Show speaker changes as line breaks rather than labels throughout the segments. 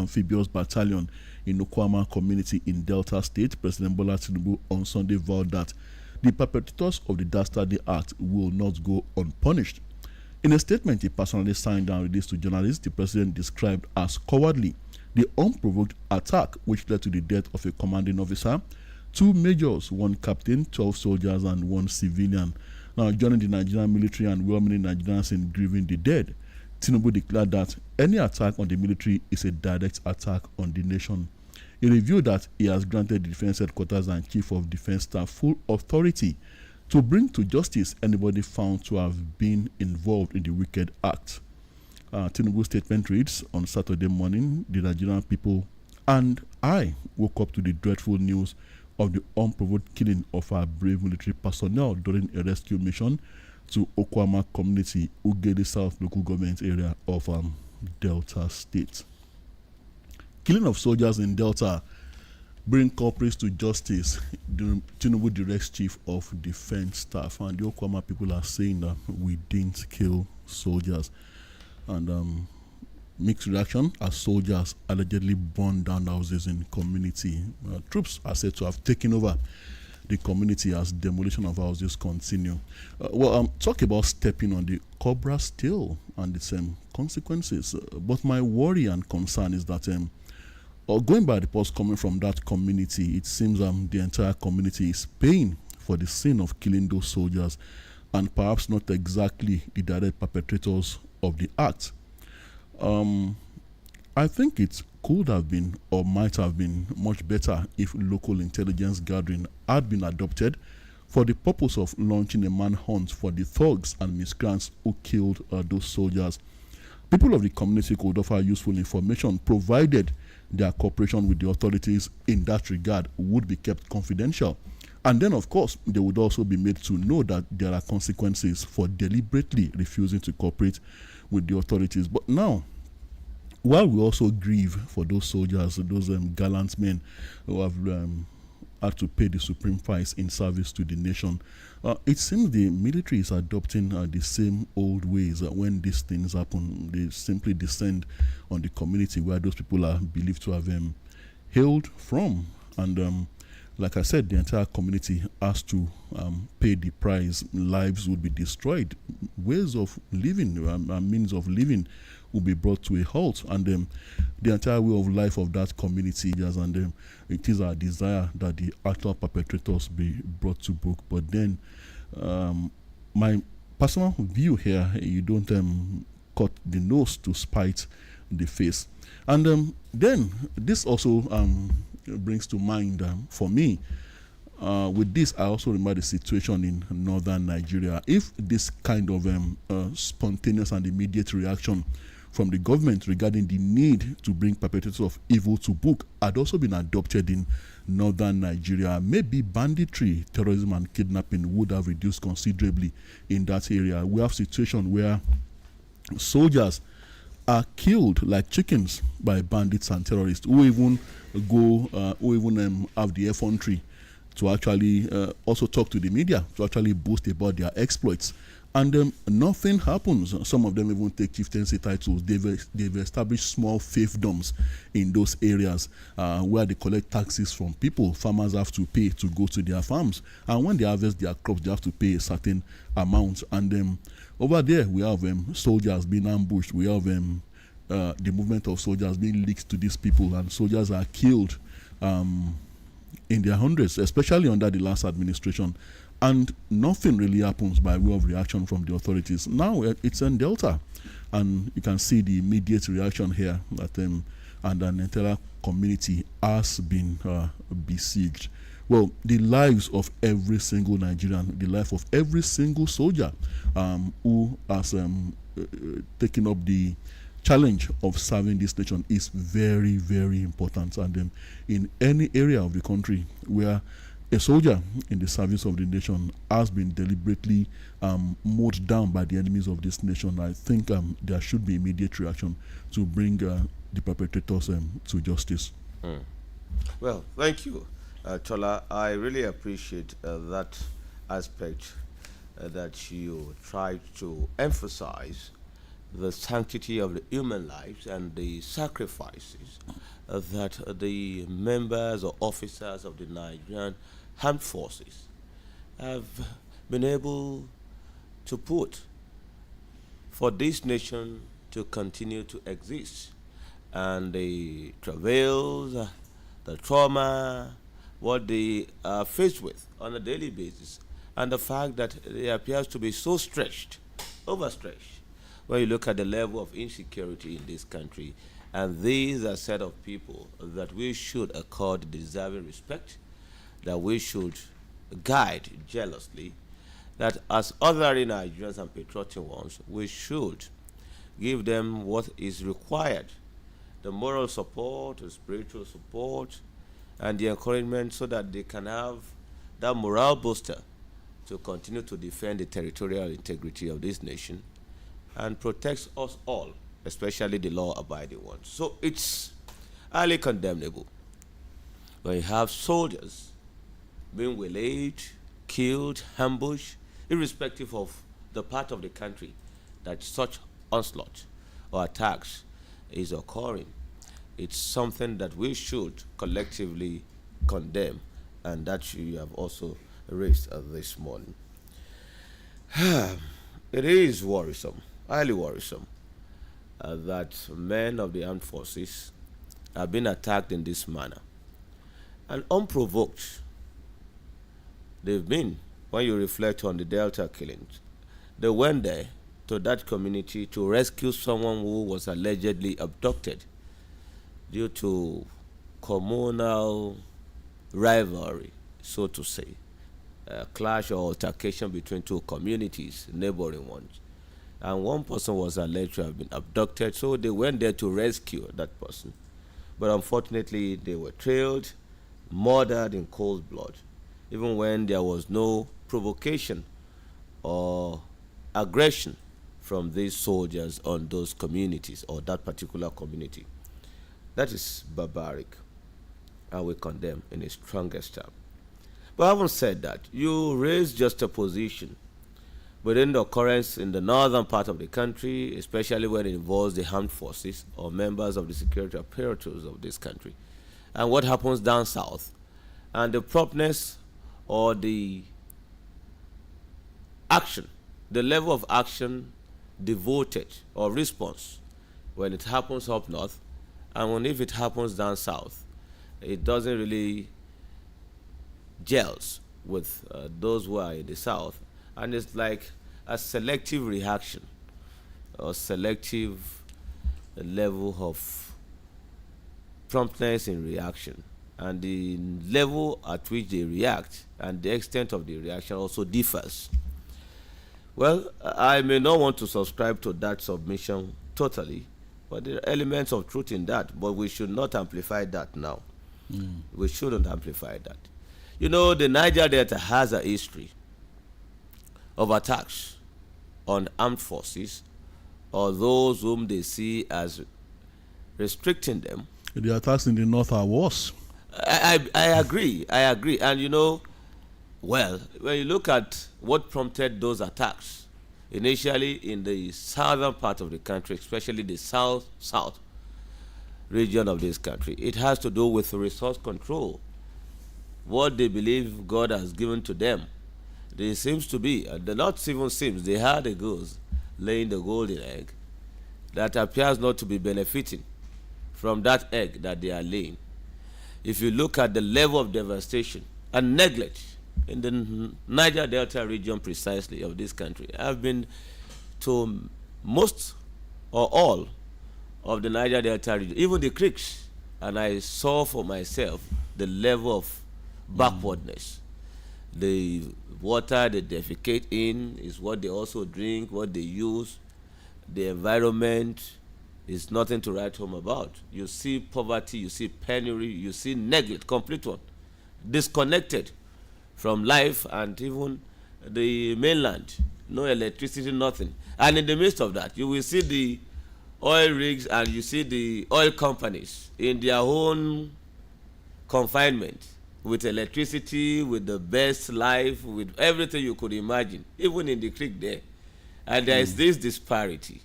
amphibious battalion in Okwama community in Delta State, President Bola Tinubu on Sunday vowed that the perpetrators of the dastardly act will not go unpunished. In a statement he personally signed and released to journalists, the president described as cowardly the unprovoked attack which led to the death of a commanding officer, 2 majors, 1 captain, 12 soldiers, and 1 civilian. Now, joining the Nigerian military and well-meaning Nigerians in grieving the dead, Tinubu declared that any attack on the military is a direct attack on the nation. He revealed that he has granted the Defense Headquarters and Chief of Defense Staff full authority to bring to justice anybody found to have been involved in the wicked act. Tinubu's statement reads, on Saturday morning, the Nigerian people and I woke up to the dreadful news of the unprovoked killing of our brave military personnel during a rescue mission to Okwama community, Ugede South local government area of Delta State. Killing of soldiers in Delta bring culprits to justice. The Tinubu directs Chief of Defense Staff, and the Okwama people are saying that we didn't kill soldiers. And mixed reaction as soldiers allegedly burned down houses in community. Troops are said to have taken over the community as demolition of houses continue. Talk about stepping on the cobra's tail and its consequences. But my worry and concern is that going by reports coming from that community, it seems the entire community is paying for the sin of killing those soldiers, and perhaps not exactly the direct perpetrators of the act. I think it could have been or might have been much better if local intelligence gathering had been adopted for the purpose of launching a manhunt for the thugs and miscreants who killed those soldiers. People of the community could offer useful information provided their cooperation with the authorities in that regard would be kept confidential. And then, of course, they would also be made to know that there are consequences for deliberately refusing to cooperate with the authorities. But now, while we also grieve for those soldiers, those gallant men who have had to pay the supreme price in service to the nation, it seems the military is adopting the same old ways. When these things happen, they simply descend on the community where those people are believed to have hailed from. And like I said, the entire community has to pay the price. Lives would be destroyed. Ways of living, means of living will be brought to a halt. And the entire way of life of that community, yes, and it is our desire that the actual perpetrators be brought to book. But then, my personal view here, you don't cut the nose to spite the face. And then, this also brings to mind for me, with this I also remember the situation in northern Nigeria. If this kind of spontaneous and immediate reaction from the government regarding the need to bring perpetrators of evil to book had also been adopted in northern Nigeria, maybe banditry, terrorism and kidnapping would have reduced considerably in that area. We have a situation where soldiers are killed like chickens by bandits and terrorists who even have the effrontery to actually also talk to the media, to actually boast about their exploits. And nothing happens. Some of them even take chieftaincy titles. They've established small fiefdoms in those areas where they collect taxes from people. Farmers have to pay to go to their farms. And when they harvest their crops, they have to pay a certain amount. And over there, we have soldiers being ambushed. We have the movement of soldiers being leaked to these people. And soldiers are killed in their hundreds, especially under the last administration. And nothing really happens by way of reaction from the authorities. Now it's in Delta, and you can see the immediate reaction here that and an entire community has been besieged. Well, the lives of every single Nigerian, the life of every single soldier who has taken up the challenge of serving this nation is very, very important. And in any area of the country where a soldier in the service of the nation has been deliberately mowed down by the enemies of this nation, I think there should be immediate reaction to bring the perpetrators to justice.
Well, thank you, Tola. I really appreciate that aspect that you tried to emphasize, the sanctity of the human lives and the sacrifices that the members or officers of the Nigerian armed forces have been able to put for this nation to continue to exist. And the travails, the trauma, what they are faced with on a daily basis, and the fact that they appears to be so stretched, overstretched, when you look at the level of insecurity in this country. And these are a set of people that we should accord deserving respect, that we should guide jealously, that as ordinary Nigerians and patriotic ones, we should give them what is required, the moral support, the spiritual support, and the encouragement so that they can have that morale booster to continue to defend the territorial integrity of this nation and protect us all, especially the law-abiding ones. So it's highly condemnable when you have soldiers being waylaid, killed, ambushed, irrespective of the part of the country that such onslaught or attacks is occurring. It's something that we should collectively condemn, and that you have also raised this morning. It is worrisome, highly worrisome, that men of the armed forces have been attacked in this manner. And unprovoked, they've been, when you reflect on the Delta killings, they went there to that community to rescue someone who was allegedly abducted due to communal rivalry, so to say, a clash or altercation between two communities, neighboring ones. And one person was alleged to have been abducted, so they went there to rescue that person. But unfortunately, they were trailed, murdered in cold blood, even when there was no provocation or aggression from these soldiers on those communities or that particular community. That is barbaric, and we condemn in its strongest term. But having said that, you raise just a position within the occurrence in the northern part of the country, especially when it involves the armed forces or members of the security apparatus of this country, and what happens down south, and the promptness or the action, the level of action devoted or response when it happens up north, and when if it happens down south, it doesn't really gels with those who are in the south, and it's like a selective reaction or selective level of promptness in reaction, and the level at which they react and the extent of the reaction also differs. Well, I may not want to subscribe to that submission totally, but there are elements of truth in that, but we should not amplify that now. We shouldn't amplify that. You know, the Niger Delta has a history of attacks on armed forces or those whom they see as restricting them.
The attacks in the north are worse.
I agree. I agree. And you know, well, when you look at what prompted those attacks, initially in the southern part of the country, especially the south region of this country, it has to do with resource control. What they believe God has given to them. There seems to be, the not even seems, they had a goose laying the golden egg that appears not to be benefiting from that egg that they are laying. If you look at the level of devastation and neglect in the Niger Delta region precisely of this country, I've been to most or all of the Niger Delta region, even the creeks, and I saw for myself the level of backwardness. The water they defecate in is what they also drink, what they use. The environment is nothing to write home about. You see poverty, you see penury, you see neglect, complete one, disconnected from life and even the mainland. No electricity, nothing. And in the midst of that, you will see the oil rigs and you see the oil companies in their own confinement, with electricity, with the best life, with everything you could imagine, even in the creek there. And there is this disparity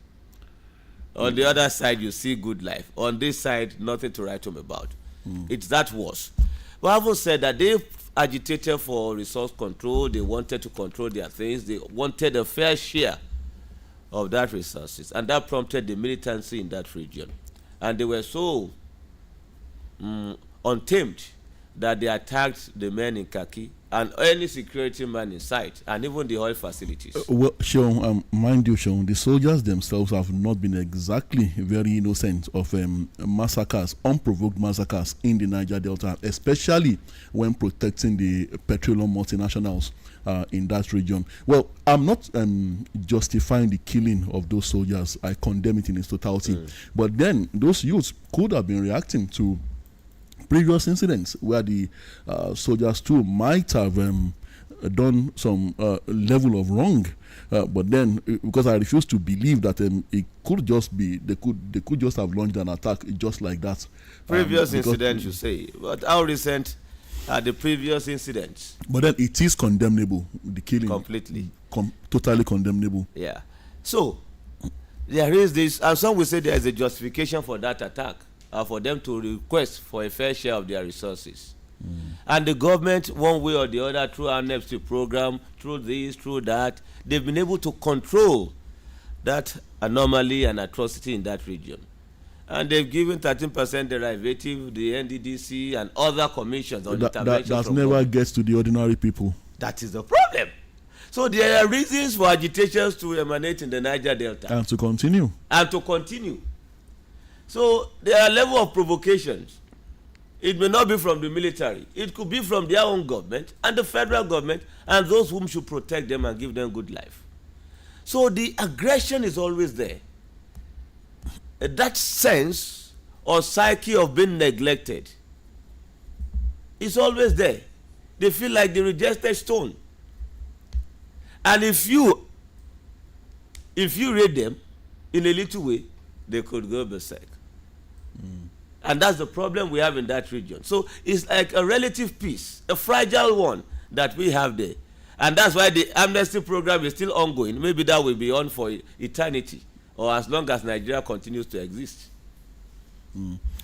On the other side, you see good life. On this side, nothing to write home about. It's that worse. But having said that, they agitated for resource control. They wanted to control their things. They wanted a fair share of that resources, and that prompted the militancy in that region. And they were so untamed that they attacked the men in khaki and any security man in sight, and even the oil facilities.
Well, Seun, mind you, Seun, the soldiers themselves have not been exactly very innocent of massacres, unprovoked massacres in the Niger Delta, especially when protecting the petroleum multinationals in that region. Well, I'm not justifying the killing of those soldiers. I condemn it in its totality. But then those youths could have been reacting to previous incidents where the soldiers too might have done some level of wrong, but then because I refuse to believe that it could just be they could just have launched an attack just like that.
Previous incidents, you say, but how recent are the previous incidents?
But then it is condemnable, the killing.
Completely.
Totally condemnable.
Yeah. So there is this, and some will say there is a justification for that attack. For them to request for a fair share of their resources. And the government, one way or the other, through our amnesty program, through this, through that, they've been able to control that anomaly and atrocity in that region. And they've given 13% derivative, the NDDC and other commissions on intervention.
That never government gets to the ordinary people.
That is the problem. So there are reasons for agitations to emanate in the Niger Delta.
And to continue.
So there are level of provocations. It may not be from the military. It could be from their own government and the federal government and those whom should protect them and give them good life. So the aggression is always there. That sense or psyche of being neglected is always there. They feel like the rejected stone. And if you read them in a little way, they could go berserk. And that's the problem we have in that region. So it's like a relative peace, a fragile one that we have there. And that's why the amnesty program is still ongoing. Maybe that will be on for eternity or as long as Nigeria continues to exist.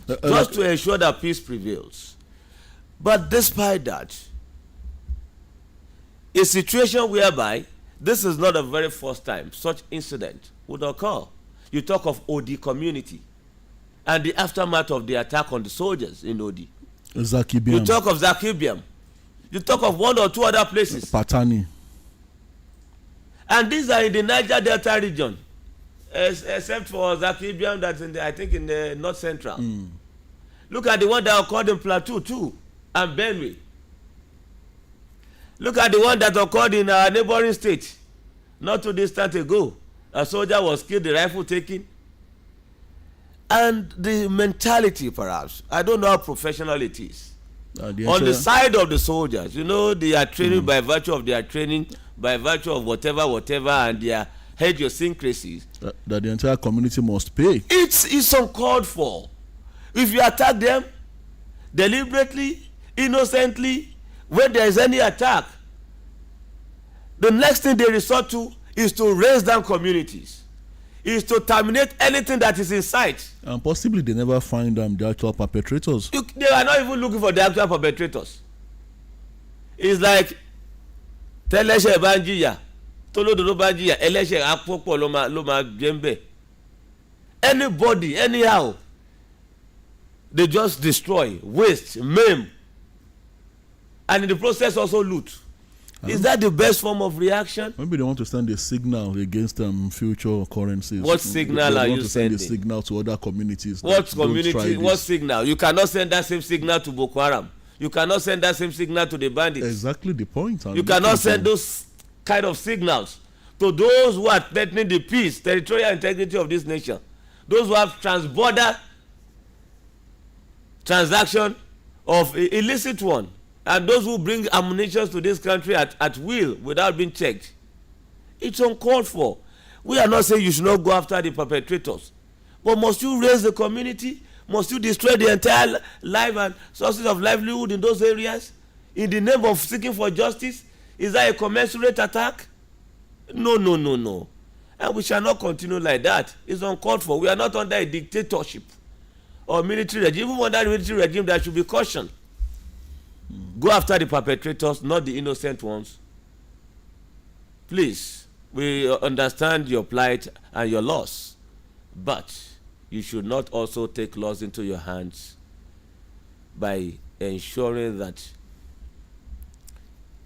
Just to ensure that peace prevails. But despite that, a situation whereby this is not the very first time such incident would occur. You talk of OD community and the aftermath of the attack on the soldiers in OD.
Zakibiam.
You talk of Zakibiam. You talk of one or two other places.
Patani.
And these are in the Niger Delta region, except for Zakibiam that's in I think in the North Central. Look at the one that occurred in Plateau too, and Benue. Look at the one that occurred in our neighboring state, not too distant ago. A soldier was killed, the rifle taken. And the mentality, perhaps, I don't know how professional it is. On the side of the soldiers, they are training by virtue of their training, by virtue of whatever, and their idiosyncrasies.
That the entire community must pay.
It's uncalled for. If you attack them deliberately, innocently, when there is any attack, the next thing they resort to is to raise down communities, is to terminate anything that is in sight.
And possibly they never find the actual perpetrators.
They are not even looking for the actual perpetrators. It's like tẹ́lẹ́ṣẹ̀ bá ń jìyà tólódodo bá ń jìyà ẹlẹ́ṣẹ̀ àpòpọ̀ ló máa jẹ́ anybody anyhow they just destroy, waste, maim, and in the process also loot. Is that the best form of reaction?
Maybe they want to send a signal against future occurrences.
What signal are you sending?
Send a signal to other communities.
What community? What signal? You cannot send that same signal to Boko Haram. You cannot send that same signal to the bandits.
Exactly the point.
You cannot send those kind of signals to those who are threatening the peace, territorial integrity of this nation. Those who have transborder transaction of illicit one. And those who bring ammunition to this country at will without being checked. It's uncalled for. We are not saying you should not go after the perpetrators. But must you raise the community? Must you destroy the entire life and sources of livelihood in those areas? In the name of seeking for justice? Is that a commensurate attack? No. And we shall not continue like that. It's uncalled for. We are not under a dictatorship or military regime. Even under the military regime, there should be caution. Go after the perpetrators, not the innocent ones. Please, we understand your plight and your loss, but you should not also take laws into your hands by ensuring that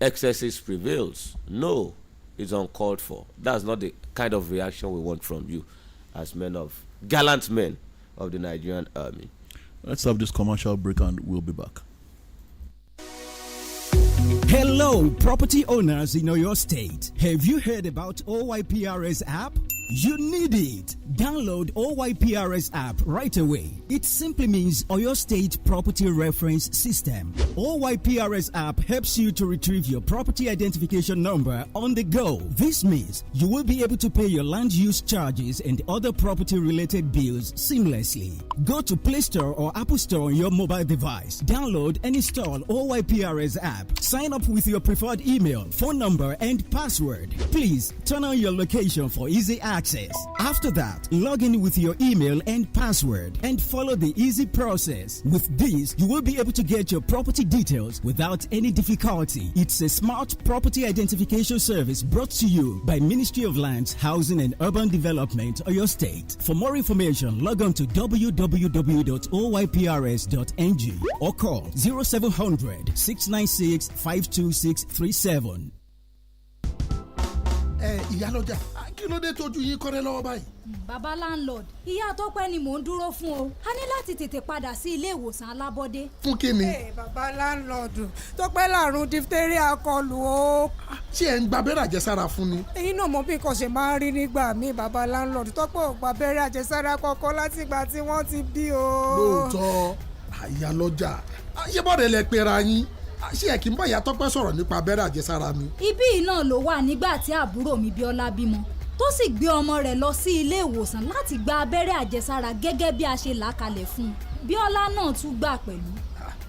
excesses prevails. No, it's uncalled for. That's not the kind of reaction we want from you as gallant men of the Nigerian army.
Let's have this commercial break and we'll be back.
Hello, property owners in Oyo State. Have you heard about OYPRS app? You need it. Download OYPRS app right away. It simply means Oyo State Property Reference System. OYPRS app helps you to retrieve your property identification number on the go. This means you will be able to pay your land use charges and other property related bills seamlessly. Go to Play Store or Apple Store on your mobile device. Download and install OYPRS app. Sign up with your preferred email, phone number, and password. Please turn on your location for easy access. After that, log in with your email and password and follow the easy process. With this, you will be able to get your property details without any difficulty. It's a smart property identification service brought to you by Ministry of Lands, Housing and Urban Development, Oyo State. For more information, log on to www.oyprs.ng or call 0700 696 52637.
Ìyálọ́jà kí ló dé tójú yín kọ́rẹ́ lọ́wọ́ báyìí.
Baba landlord, ìyá Tọ́pẹ́ ni mò ń dúró fún o. A ní láti tètè padà sí ilé ìwòsàn alábọ́dé.
Fún kí ni?
Baba landlord, Tọ́pẹ́ làrùn diphtheria kọlù o.
Ṣé ẹ̀ ń gba abẹ́rẹ́ àjẹsára fún ni?
Ẹ̀yin náà mọ̀ bí nǹkan ṣe máa ń rí nígbà míì baba landlord. Tọ́pẹ́ ò gba abẹ́rẹ́ àjẹsára kankan láti ìgbà tí wọ́n ti bí o.
Lóòótọ́, ìyálọ́jà, ṣé bọ́ọ̀dẹ̀ lẹ pera yín? Ṣé ẹ kì í bá ìyá Tọ́pẹ́ sọ̀rọ̀ nípa abẹ́rẹ́ àjẹsára ni?
Ibí yìí náà ló wà nígbà tí àbúrò mi Bíọ́lá bímọ tó sì gbé ọmọ rẹ̀ lọ sí ilé ìwòsàn láti gba abẹ́rẹ́ àjẹsára gẹ́gẹ́ bí a ṣe là kalẹ̀ fún un. Bíọ́lá náà tún gbà pẹ̀lú.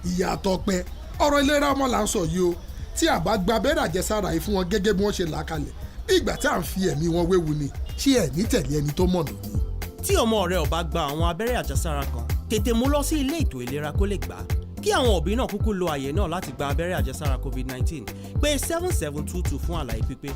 Ìyá Tọ́pẹ́, ọ̀rọ̀ ìlera ọmọ là ń sọ yìí o. Tí a bá gba abẹ́rẹ́ àjẹsára yìí fún wọn gẹ́gẹ́ bí wọ́n ṣe là kalẹ̀, bí ìgbà tí à ń fi ẹ̀mí wọn wéwu ni. Ṣé ẹ̀ ní tẹ̀lé ẹni tó mọ̀nà ni?
Tí ọmọ rẹ ò bá gba àwọn abẹ́rẹ́ àjẹsára kan, tètè mú lọ sí ilé ètò ìlera kó lè gbà á. Kí àwọn òbí náà kúkú lo àyè náà láti gba abẹ́rẹ́ àjẹsára COVID-19 pé 7722 fún àlàyé pípé.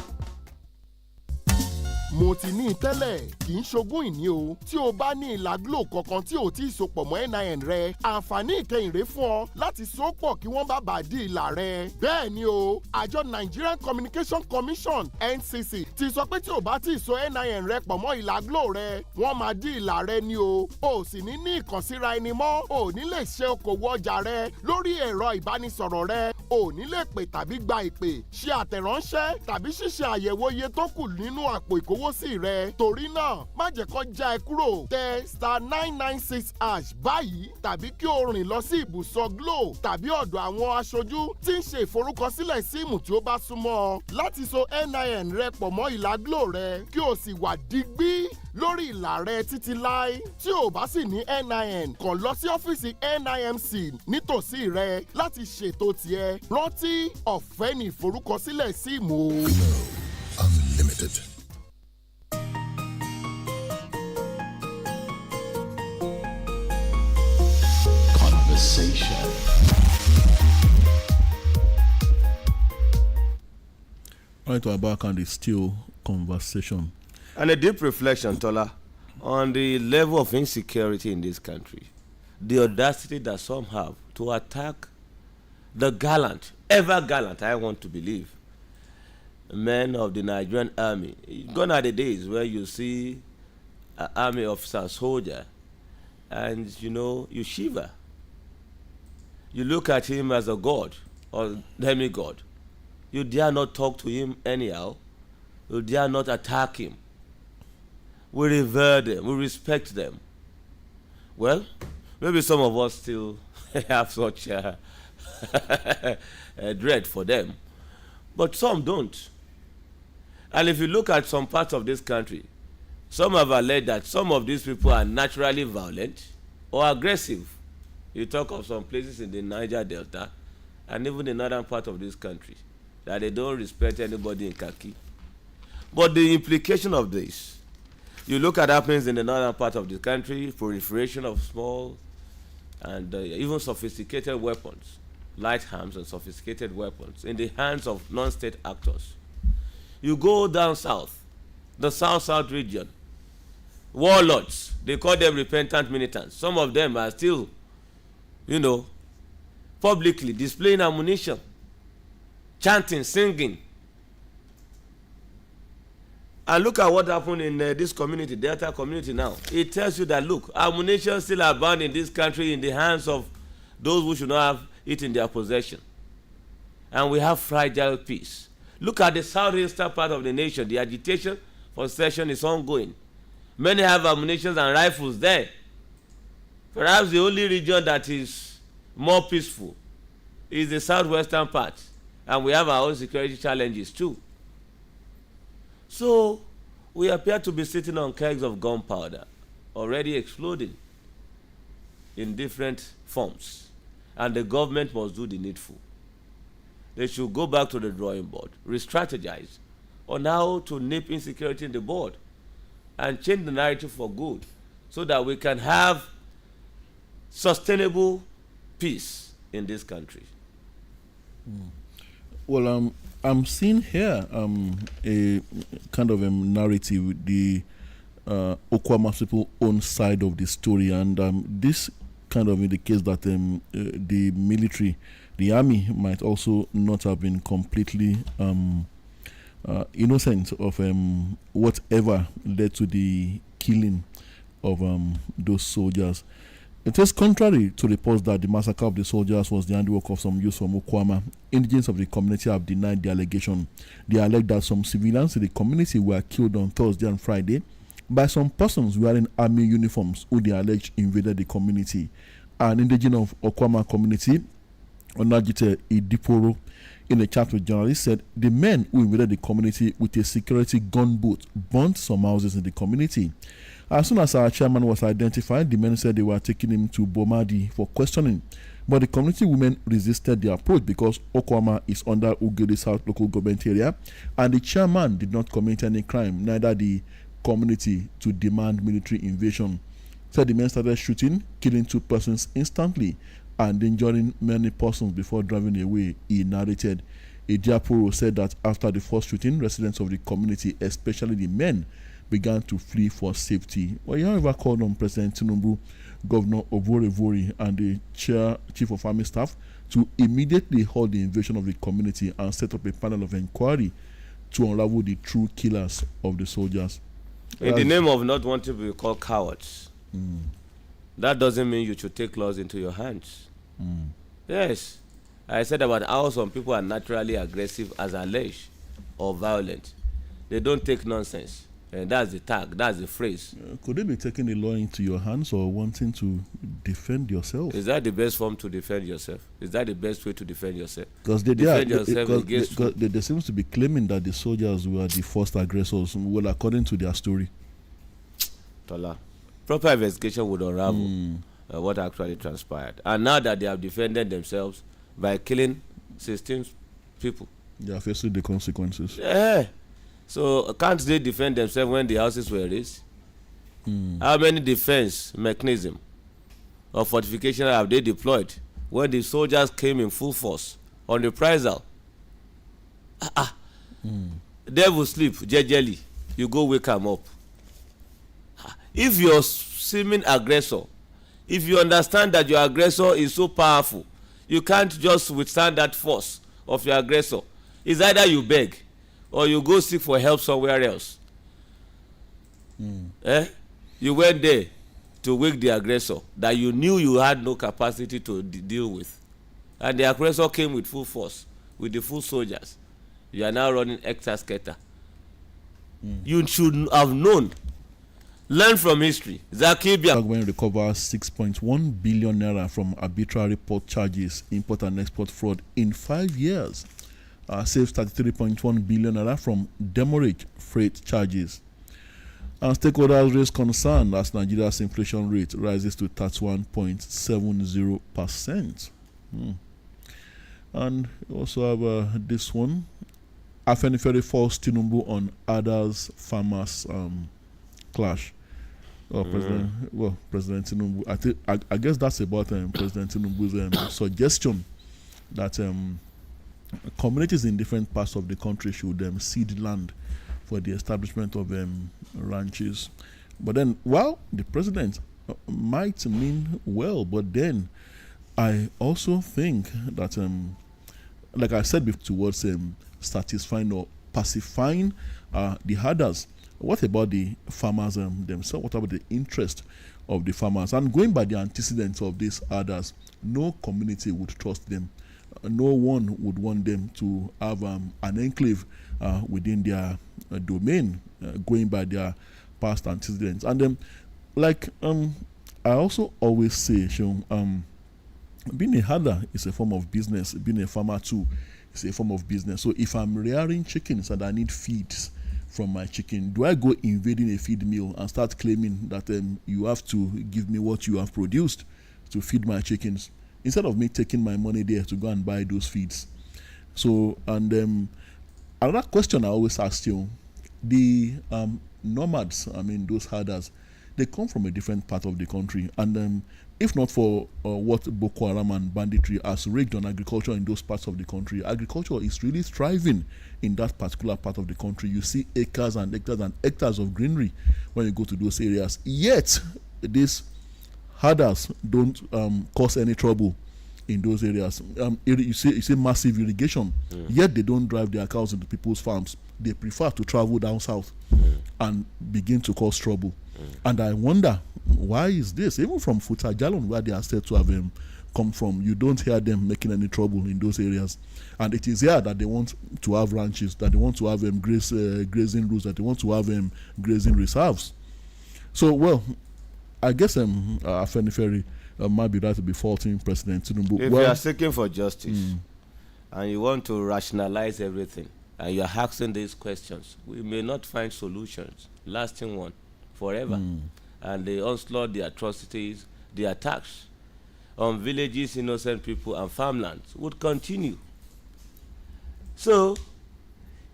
Mo ti ní tẹ́lẹ̀ kì í ṣogún ìní o. Tí o bá ní ìlà Glo kankan tí ò tí ì sopọ̀ mọ́ NIN rẹ, àǹfààní ìkẹyìn rèé fún ọ láti sopọ̀ kí wọ́n bá bàa di ìlà rẹ. Bẹ́ẹ̀ ni o, àjọ Nigerian Communication Commission NCC ti sọ pé tí o bá tí ì so NIN rẹ pọ̀ mọ́ ìlà Glo rẹ, wọ́n máa di ìlà rẹ ni o. O sì ní ìkànsíra ẹni mọ́, o ní lè ṣe okòwò ọjà rẹ lórí ẹ̀rọ ìbánisọ̀rọ̀ rẹ, o ní lè pè tàbí gba ìpè, ṣe àtẹ̀ránṣẹ́ tàbí ṣíṣe àyẹ̀wò iye tó kù nínú àpò ìkówósí rẹ. Torí náà, má jẹ́ kó já ẹ kúrò. Tẹ *996# báyìí tàbí kí o rìn lọ sí ibùsọ̀ Glo tàbí ọ̀dọ̀ àwọn aṣojú tí ń ṣe ìforúkọsílẹ̀ síìmù tí ó bá súnmọ́ ọ láti so NIN rẹ pọ̀ mọ́ ìlà Glo rẹ kí o sì wà digbí lórí ìlà rẹ títí láé. Tí o bá sì ní NIN, kàn lọ sí ọ́fíìsì NIMC nítòsí rẹ láti ṣètò tiẹ̀. Rántí, ọ̀fẹ́ ni ìforúkọsílẹ̀ síìmù o.
Glo Unlimited. Conversation.
Right to our back and it's still conversation.
And a deep reflection, Tola, on the level of insecurity in this country. The audacity that some have to attack the gallant, ever gallant, I want to believe, men of the Nigerian army. Gone are the days where you see an army officer, soldier, and you shiver. You look at him as a god or demigod. You dare not talk to him anyhow. You dare not attack him. We revere them. We respect them. Well, maybe some of us still have such dread for them. But some don't. And if you look at some parts of this country, some have alleged that some of these people are naturally violent or aggressive. You talk of some places in the Niger Delta and even the northern part of this country that they don't respect anybody in khaki. But the implication of this You look at happenings in the northern part of the country, proliferation of small and even sophisticated weapons, light arms and sophisticated weapons in the hands of non-state actors. You go down south, the south-south region, warlords, they call them repentant militants. Some of them are still, publicly displaying ammunition, chanting, singing. And look at what happened in this community, Delta community now. It tells you that, look, ammunition still abound in this country in the hands of those who should not have it in their possession. And we have fragile peace. Look at the southeastern part of the nation. The agitation for secession is ongoing. Many have ammunition and rifles there. Perhaps the only region that is more peaceful is the southwestern part. And we have our own security challenges too. So we appear to be sitting on kegs of gunpowder, already exploding in different forms. And the government must do the needful. They should go back to the drawing board, re-strategize on how to nip insecurity in the board and change the narrative for good so that we can have sustainable peace in this country.
Well, I'm seeing here a kind of a narrative with the Okwama people own side of the story, and this kind of indicates that the military, the army, might also not have been completely innocent of whatever led to the killing of those soldiers. It is contrary to reports that the massacre of the soldiers was the handiwork of some youths from Okwama. Indigents of the community have denied the allegation. They allege that some civilians in the community were killed on Thursday and Friday by some persons wearing army uniforms who they alleged invaded the community. An indigent of Okwama community, Onajite Idiporo, in a chat with journalists, said the men who invaded the community with a security gunboat burnt some houses in the community. As soon as our chairman was identified, the men said they were taking him to Bomadi for questioning. But the community women resisted the approach because Okwama is under Ugiri South local government area, and the chairman did not commit any crime, neither the community, to demand military invasion. Said the men started shooting, killing 2 persons instantly, and injuring many persons before driving away, he narrated. Idiaporo said that after the first shooting, residents of the community, especially the men, began to flee for safety. Well, you however called on President Tinubu, Governor Oborevori, and the Chief of Army Staff to immediately halt the invasion of the community and set up a panel of inquiry to unravel the true killers of the soldiers.
In the name of not wanting to be called cowards, that doesn't mean you should take laws into your hands. Yes, I said about how some people are naturally aggressive as alleged or violent. They don't take nonsense. And that's the tag, that's the phrase.
Could they be taking the law into your hands or wanting to defend yourself?
Is that the best form to defend yourself? Is that the best way to defend yourself?
Because they seem to be claiming that the soldiers were the first aggressors, well, according to their story.
Tola, proper investigation would unravel what actually transpired. And now that they have defended themselves by killing 16 people,
they are facing the consequences.
Yeah. So can't they defend themselves when the houses were raised? How many defense mechanism or fortification have they deployed when the soldiers came in full force on reprisal? Devil sleep jejely, you go wake them up. If you're seeming aggressor, if you understand that your aggressor is so powerful, you can't just withstand that force of your aggressor. It's either you beg or you go seek for help somewhere else. You went there to wake the aggressor that you knew you had no capacity to deal with, and the aggressor came with full force, with the full soldiers. You are now running extra scatter. You should have known. Learn from history. Zakibia.
Government recovers 6.1 billion naira from arbitrary port charges, import and export fraud in 5 years. Saves 33.1 billion naira from demurrage freight charges. And stakeholders raise concern as Nigeria's inflation rate rises to 31.70%. And we also have this one. Afenifere falls Tinubu on others farmers clash. President Tinubu. I guess that's about President Tinubu's suggestion that communities in different parts of the country should cede land for the establishment of ranches. But then, while the president might mean well, but then I also think that, like I said before, towards satisfying or pacifying the herders. What about the farmers themselves? What about the interest of the farmers? And going by the antecedents of these herders, no community would trust them. No one would want them to have an enclave within their domain, going by their past antecedents. And I also always say, being a herder is a form of business. Being a farmer too is a form of business. So if I'm rearing chickens and I need feeds from my chicken, do I go invading a feed mill and start claiming that you have to give me what you have produced to feed my chickens, instead of me taking my money there to go and buy those feeds? So, and another question I always ask you, the nomads, those herders, they come from a different part of the country, and if not for what Boko Haram and banditry has wreaked on agriculture in those parts of the country, agriculture is really thriving in that particular part of the country. You see acres and hectares and hectares of greenery when you go to those areas. Yet, these herders don't cause any trouble in those areas. You see massive irrigation, yet they don't drive their cows into people's farms. They prefer to travel down south and begin to cause trouble. And I wonder, why is this? Even from Futa Jalon, where they are said to have come from, you don't hear them making any trouble in those areas. And it is here that they want to have ranches, that they want to have grazing routes, that they want to have grazing reserves. So, well, I guess Afenifere might be right to be faulting President Tinubu.
If you are seeking for justice and you want to rationalize everything, and you are asking these questions, we may not find solutions, lasting one, forever. And the onslaught, the atrocities, the attacks on villages, innocent people, and farmlands would continue. So,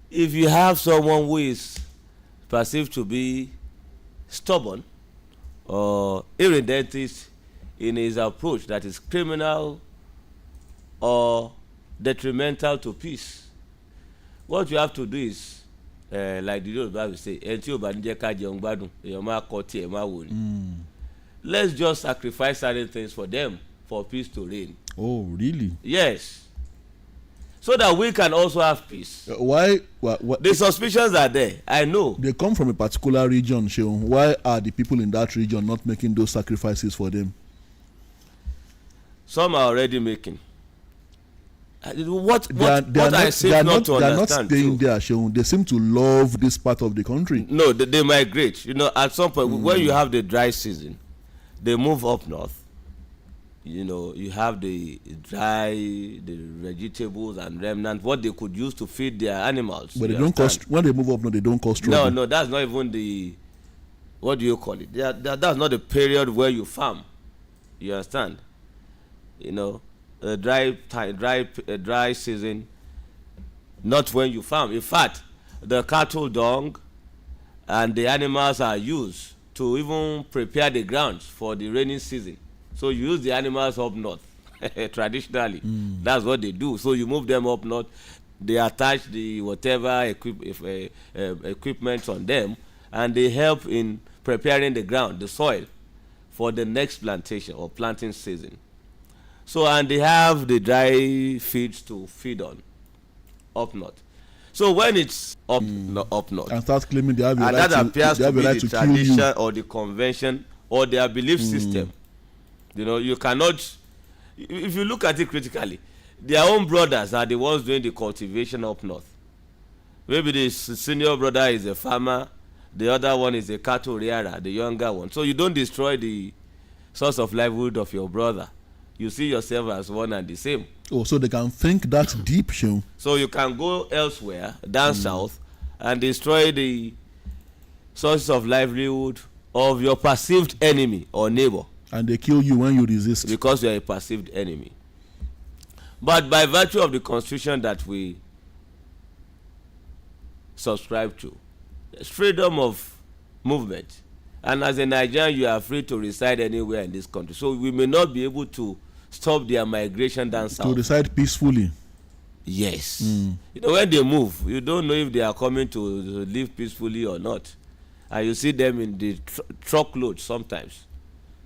if you have someone who is perceived to be stubborn or irredentist in his approach that is criminal or detrimental to peace, what you have to do is, like the old Bible say, let's just sacrifice certain things for them for peace to reign.
Oh, really?
Yes. So that we can also have peace.
Why?
The suspicions are there. I know.
They come from a particular region, Seun. Why are the people in that region not making those sacrifices for them?
Some are already making. What I say not to understand. They are not
staying there, Seun. They seem to love this part of the country.
No, they migrate. At some point, when you have the dry season, they move up north. You have the vegetables and remnants, what they could use to feed their animals.
But they don't cost, when they move up north, they don't cost trouble.
No, that's not even the, what do you call it? That's not the period where you farm. You understand? A dry season, not when you farm. In fact, the cattle dung and the animals are used to even prepare the grounds for the rainy season. So you use the animals up north. Traditionally, that's what they do. So you move them up north, they attach the whatever equipment on them, and they help in preparing the ground, the soil, for the next plantation or planting season. So, and they have the dry feeds to feed on up north. So when it's up north,
and start claiming they have a
and
right
that appears to be
right
the
to
tradition or the convention or their belief system. You cannot, if you look at it critically, their own brothers are the ones doing the cultivation up north. Maybe the senior brother is a farmer, the other one is a cattle rearer, the younger one. So you don't destroy the source of livelihood of your brother. You see yourself as one and the same.
Oh, so they can think that deep, Seun.
So you can go elsewhere, down south, and destroy the sources of livelihood of your perceived enemy or neighbor.
And they kill you when you resist.
Because you are a perceived enemy. But by virtue of the constitution that we subscribe to, there's freedom of movement And as a Nigerian, you are free to reside anywhere in this country. So we may not be able to stop their migration down south.
To reside peacefully.
Yes. You know, when they move, you don't know if they are coming to live peacefully or not. And you see them in the truckload sometimes.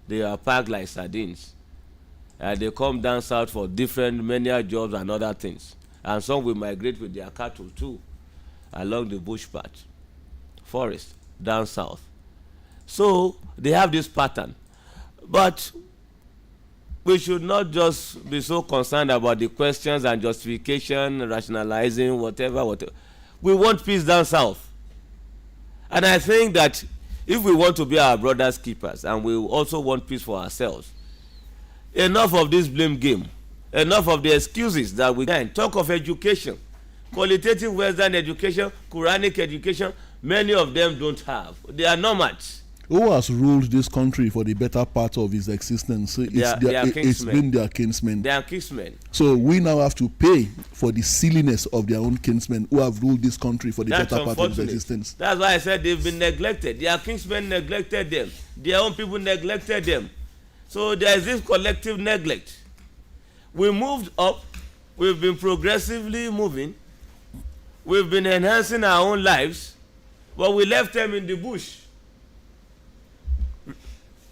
They are packed like sardines. And they come down south for different menial jobs and other things. And some will migrate with their cattle too, along the bush path, forest, down south. So they have this pattern. But we should not just be so concerned about the questions and justification, rationalizing, whatever. We want peace down south. And I think that if we want to be our brothers' keepers and we also want peace for ourselves, enough of this blame game, enough of the excuses that we can talk of education, qualitative Western education, Quranic education. Many of them don't have. They are nomads.
Who has ruled this country for the better part of his existence? It's been their kinsmen.
They are kinsmen.
So we now have to pay for the silliness of their own kinsmen who have ruled this country for the better part of his existence.
That's why I said they've been neglected. Their kinsmen neglected them. Their own people neglected them. So there is this collective neglect. We moved up. We've been progressively moving. We've been enhancing our own lives. But we left them in the bush,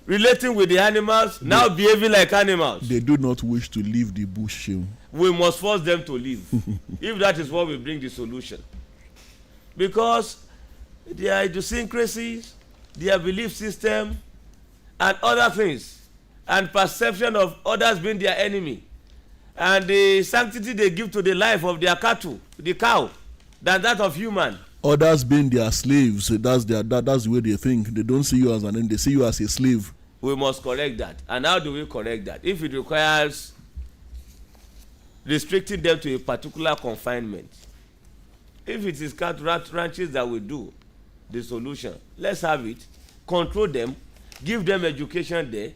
relating with the animals, now behaving like animals.
They do not wish to leave the bush.
We must force them to leave. If that is what will bring the solution. Because their idiosyncrasies, their belief system, and other things, and perception of others being their enemy, and the sanctity they give to the life of their cattle, the cow, than that of human.
Others being their slaves, that's the way they think. They don't see you as an enemy, they see you as a slave.
We must correct that. And how do we correct that? If it requires restricting them to a particular confinement, if it is ranches that will do the solution, let's have it. Control them, give them education there,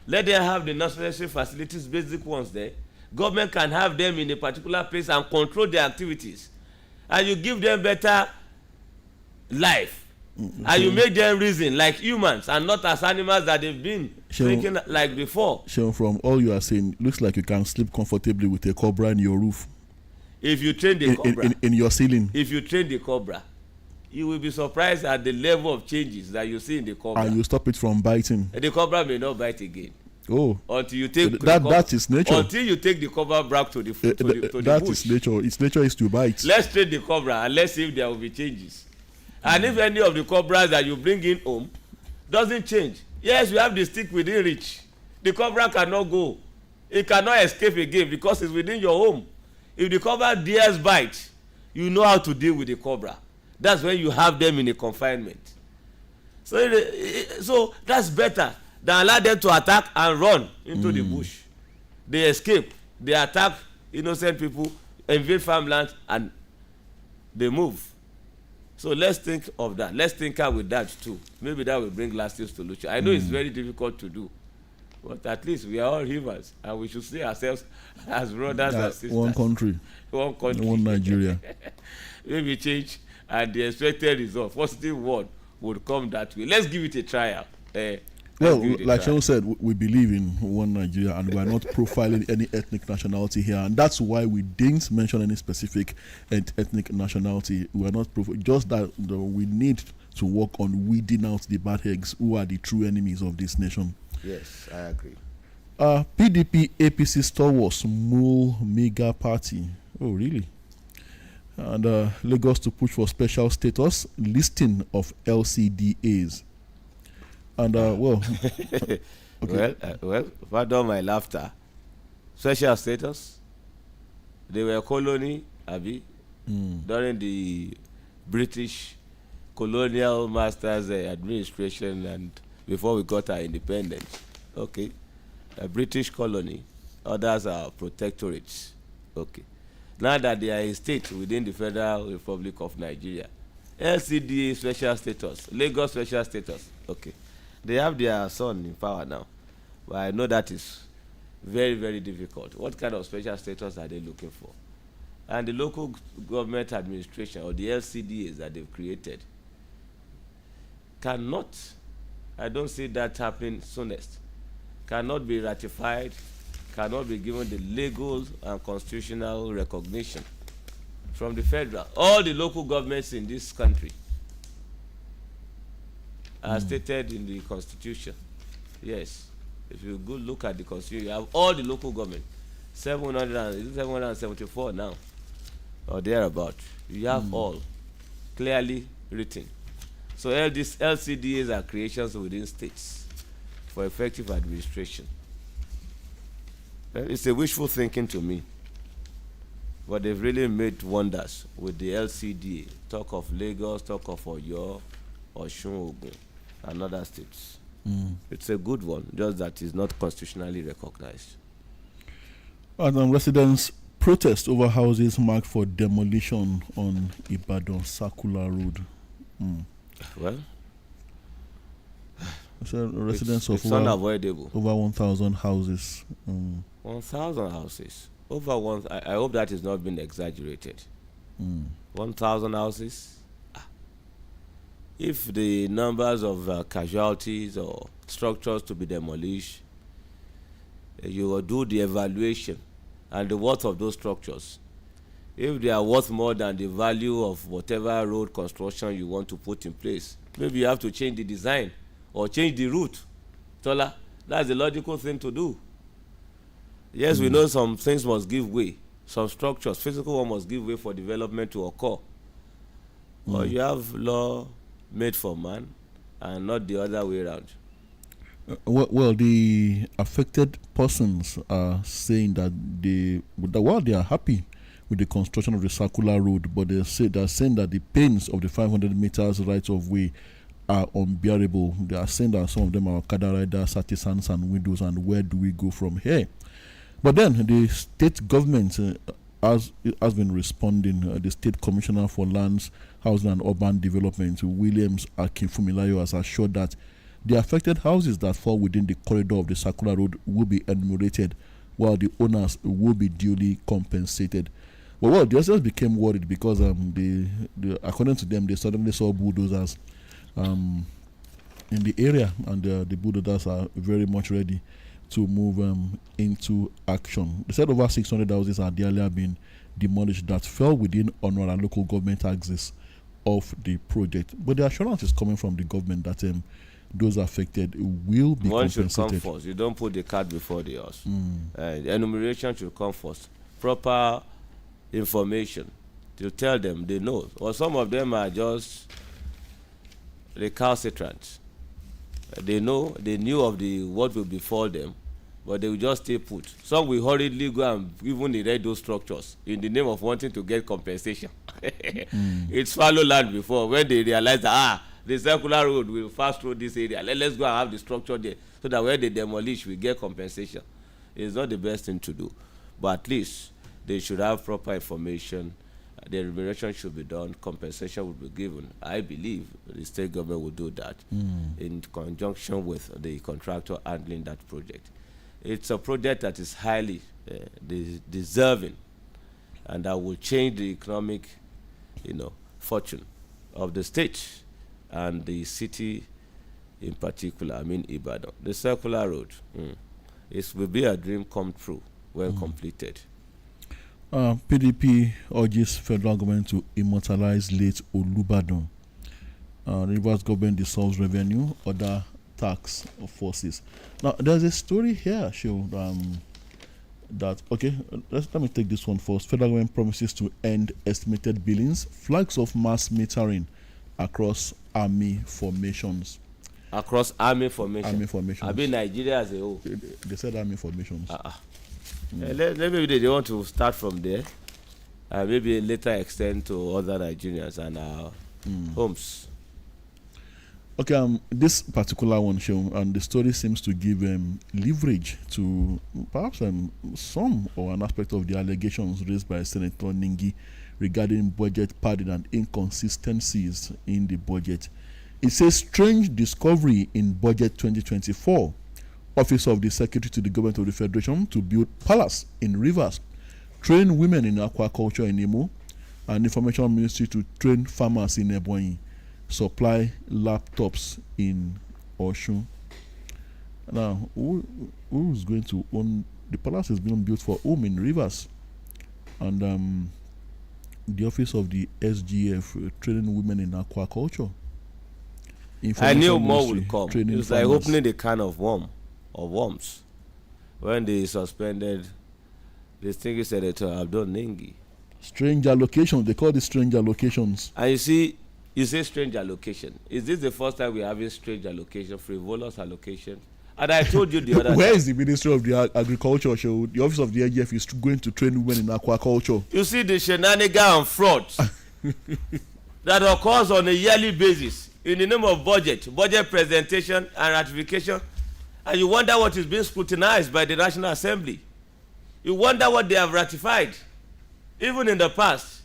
let them have the necessary facilities, basic ones there. Government can have them in a particular place and control their activities. And you give them better life. And you make them reason like humans and not as animals that they've been thinking like before.
Seun, from all you are saying, looks like you can sleep comfortably with a cobra in your roof.
If you train the cobra.
In your ceiling.
If you train the cobra, you will be surprised at the level of changes that you see in the cobra.
And you stop it from biting.
The cobra may not bite again.
Oh,
until you take
that is nature.
Until you take the cobra back to the
that
bush.
Is nature. Its nature is to bite.
Let's train the cobra and let's see if there will be changes. And if any of the cobras that you bring in home doesn't change, yes, you have the stick within reach. The cobra cannot go. It cannot escape again because it's within your home. If the cobra dares bite, you know how to deal with the cobra. That's when you have them in a confinement. So that's better than allow them to attack and run into the bush. They escape, they attack innocent people, invade farmland, and they move. So let's think of that. Let's think out with that too. Maybe that will bring lasting solution. I know it's very difficult to do, but at least we are all humans, and we should see ourselves as brothers and sisters.
One country, one Nigeria.
Maybe change, and the expected result, positive one, would come that way. Let's give it a trial.
Well, like Seun said, we believe in one Nigeria, and we are not profiling any ethnic nationality here, and that's why we didn't mention any specific ethnic nationality. We are not just that we need to work on weeding out the bad eggs who are the true enemies of this nation.
Yes, I agree.
PDP APC stalwarts move mega party. Oh, really? And Lagos to push for special status listing of LCDAs. And okay.
Well, pardon my laughter. Special status. They were colony, Abi, during the British colonial masters administration, and before we got our independence. Okay, a British colony. Others are protectorates. Okay. Now that they are a state within the Federal Republic of Nigeria, LCDA special status, Lagos special status. Okay. They have their son in power now, but I know that is very, very difficult. What kind of special status are they looking for? And the local government administration, or the LCDAs that they've created, cannot I don't see that happening soonest. Cannot be ratified, cannot be given the legal and constitutional recognition from the federal. All the local governments in this country are stated in the constitution. Yes. If you go look at the constitution, you have all the local government, 774 now, or thereabout. You have all clearly written. So all these LCDAs are creations within states for effective administration. It's a wishful thinking to me, but they've really made wonders with the LCDA. Talk of Lagos, talk of Oyo, Osun, Ogun, and other states. It's a good one, just that it's not constitutionally recognized.
And residents protest over houses marked for demolition on Ibadan Circular Road.
Well,
so residents
it's
of
unavoidable.
Over 1,000 houses.
1,000 houses. Over one. I hope that is not being exaggerated. 1,000 houses. If the numbers of casualties or structures to be demolished, you will do the evaluation and the worth of those structures. If they are worth more than the value of whatever road construction you want to put in place, maybe you have to change the design or change the route. Tola, that's the logical thing to do. Yes, we know some things must give way. Some structures, physical one must give way for development to occur. But you have law made for man and not the other way around.
Well, the affected persons are saying that they are happy with the construction of the circular road, but they're saying that the pains of the 500 meters right of way are unbearable. They are saying that some of them are Okada riders, artisans, and widows, and where do we go from here? But then the state government has been responding. The State Commissioner for Lands, Housing and Urban Development, Williams Akinfumilayo, has assured that the affected houses that fall within the corridor of the circular road will be enumerated, while the owners will be duly compensated. But well, the others became worried because according to them, they suddenly saw bulldozers in the area, and the bulldozers are very much ready to move into action. They said over 600 houses are earlier been demolished that fell within honor and local government axis of the project. But the assurance is coming from the government that those affected will be compensated. One should come
first. You don't put the cart before the horse. The enumeration should come first. Proper information to tell them they know. Or some of them are just recalcitrant. They knew of what will befall them, but they will just stay put. Some will hurriedly go and even erect those structures in the name of wanting to get compensation. It's fallow land before, when they realize that the circular road will pass through this area. Let's go and have the structure there, so that when they demolish, we get compensation. It's not the best thing to do, but at least they should have proper information. The remuneration should be done. Compensation will be given. I believe the state government will do that in conjunction with the contractor handling that project. It's a project that is highly deserving, and that will change the economic, fortune of the state and the city in particular. I mean Ibadan. The circular road, it will be a dream come true when completed.
PDP urges federal government to immortalize late Olubadan. Rivers government dissolves revenue, other tax forces. Now, there's a story here, let me take this one first. Federal government promises to end estimated billings, flags of mass metering across army formations.
Across army formations?
Army formations.
I mean Nigeria as a whole.
They said army formations.
Maybe they want to start from there, maybe later extend to other Nigerians and our homes.
Okay, this particular one, and the story seems to give leverage to perhaps some or an aspect of the allegations raised by Senator Ningi regarding budget padding and inconsistencies in the budget. It says strange discovery in budget 2024. Office of the Secretary to the Government of the Federation to build palace in Rivers, train women in aquaculture in Imo, and Information Ministry to train farmers in Ebonyi, supply laptops in Oshun. Now, who is going to own the palace? Is being built for whom in Rivers, and the office of the SGF training women in aquaculture.
I knew more
Ministry,
would come.
training
It's like
farmers.
opening the can of worms when they suspended distinguished Senator Abdul Nengi.
Strange allocations. They call it strange allocations.
And you say strange allocation. Is this the first time we're having strange allocation, frivolous allocation? And I told you the other
Where
time.
is the Ministry of the Agriculture? So the office of the AGF is going to train women in aquaculture.
You see the shenanigans and frauds that occurs on a yearly basis in the name of budget presentation and ratification, and you wonder what is being scrutinized by the National Assembly. You wonder what they have ratified, even in the past.